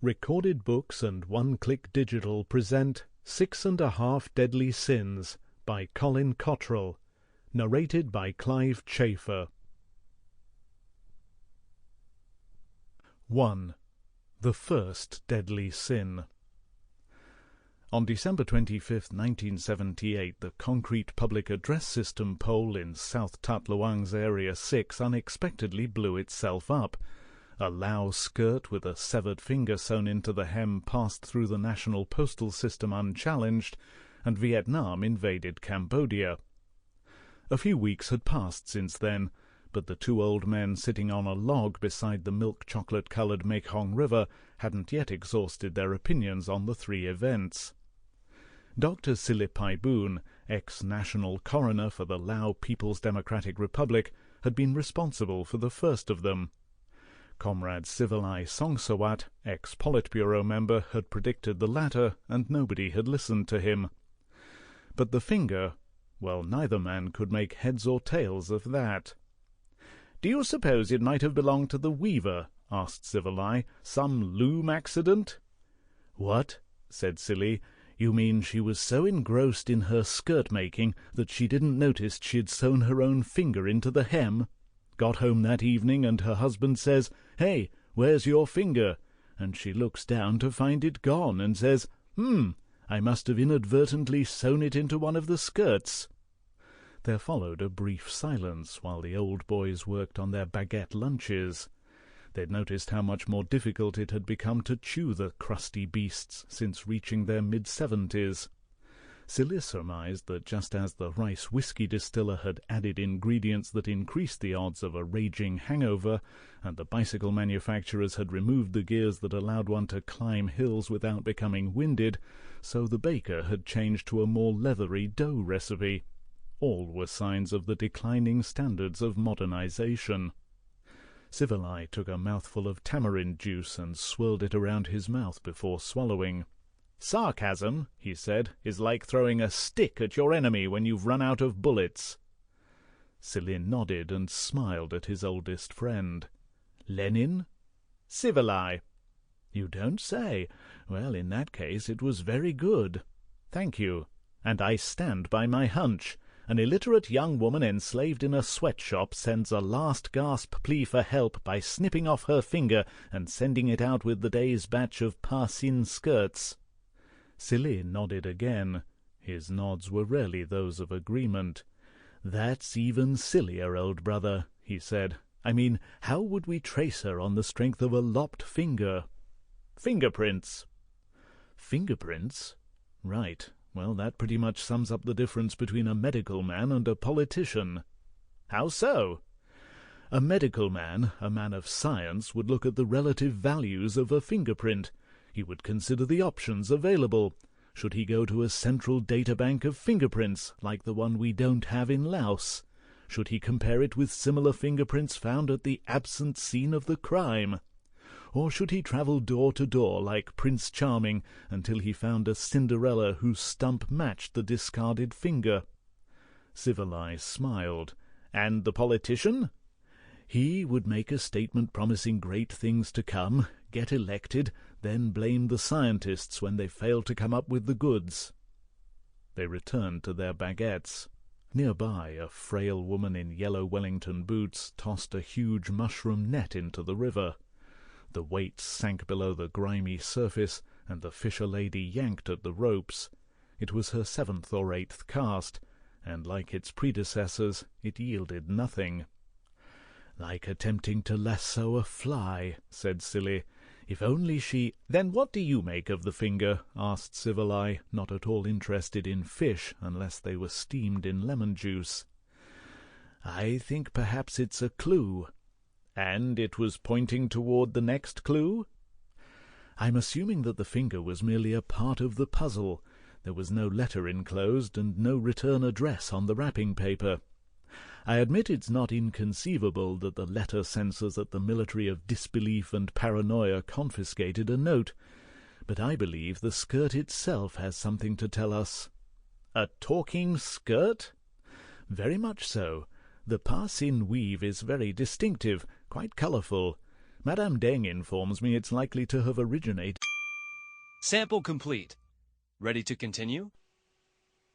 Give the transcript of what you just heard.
Recorded Books and One Click Digital present 6.5 Deadly Sins by Colin Cotterill, narrated by Clive Chafer. 1. The First Deadly Sin. On December 25, 1978, the concrete public address system pole in South Tat Luang's Area 6 unexpectedly blew itself up. A Lao skirt with a severed finger sewn into the hem passed through the national postal system unchallenged, and Vietnam invaded Cambodia. A few weeks had passed since then, but the two old men sitting on a log beside the milk-chocolate-coloured Mekong River hadn't yet exhausted their opinions on the three events. Dr. Siri Paiboun, ex-National Coroner for the Lao People's Democratic Republic, had been responsible for the first of them. Comrade Sivalai Songsawat, ex-Politburo member, had predicted the latter, and nobody had listened to him. But the finger, well, neither man could make heads or tails of that. "Do you suppose it might have belonged to the weaver?" asked Sivalai. "Some loom accident?" "What?" said Silly. "You mean she was so engrossed in her skirt-making that she didn't notice she'd sewn her own finger into the hem? Got home that evening and her husband says, 'Hey, where's your finger?' And she looks down to find it gone and says, 'I must have inadvertently sewn it into one of the skirts.'" There followed a brief silence while the old boys worked on their baguette lunches. They'd noticed how much more difficult it had become to chew the crusty beasts since reaching their mid-70s. Silly surmised that just as the rice whiskey distiller had added ingredients that increased the odds of a raging hangover, and the bicycle manufacturers had removed the gears that allowed one to climb hills without becoming winded, so the baker had changed to a more leathery dough recipe. All were signs of the declining standards of modernization. Sivalai took a mouthful of tamarind juice and swirled it around his mouth before swallowing. "Sarcasm," he said, "is like throwing a stick at your enemy when you've run out of bullets." Silin nodded and smiled at his oldest friend. "Lenin?" "Sivalai." "You don't say. Well, in that case it was very good." "Thank you. And I stand by my hunch. An illiterate young woman enslaved in a sweatshop sends a last-gasp plea for help by snipping off her finger and sending it out with the day's batch of Parsin skirts." Silly nodded again. His nods were rarely those of agreement. "That's even sillier, old brother," he said. "I mean, how would we trace her on the strength of a lopped finger?" "Fingerprints." "Fingerprints? Right. Well, that pretty much sums up the difference between a medical man and a politician." "How so?" "A medical man, a man of science, would look at the relative values of a fingerprint. He would consider the options available. Should he go to a central databank of fingerprints, like the one we don't have in Laos? Should he compare it with similar fingerprints found at the absent scene of the crime? Or should he travel door to door like Prince Charming until he found a Cinderella whose stump matched the discarded finger?" Sivalai smiled. "And the politician?" "He would make a statement promising great things to come, get elected, then blame the scientists when they failed to come up with the goods." They returned to their baguettes. Nearby, a frail woman in yellow Wellington boots tossed a huge mushroom net into the river. The weights sank below the grimy surface, and the fisher lady yanked at the ropes. It was her 7th or 8th cast, and like its predecessors, it yielded nothing. "Like attempting to lasso a fly," said Silly. "If only she—" "Then what do you make of the finger?" asked Sivalai, not at all interested in fish unless they were steamed in lemon juice. "I think perhaps it's a clue." "And it was pointing toward the next clue?" "I'm assuming that the finger was merely a part of the puzzle. There was no letter enclosed and no return address on the wrapping paper. I admit it's not inconceivable that the letter censors at the military of disbelief and paranoia confiscated a note, but I believe the skirt itself has something to tell us." "A talking skirt?" "Very much so. The Parsin weave is very distinctive, quite colourful. Madame Deng informs me it's likely to have originated. Sample complete. Ready to continue?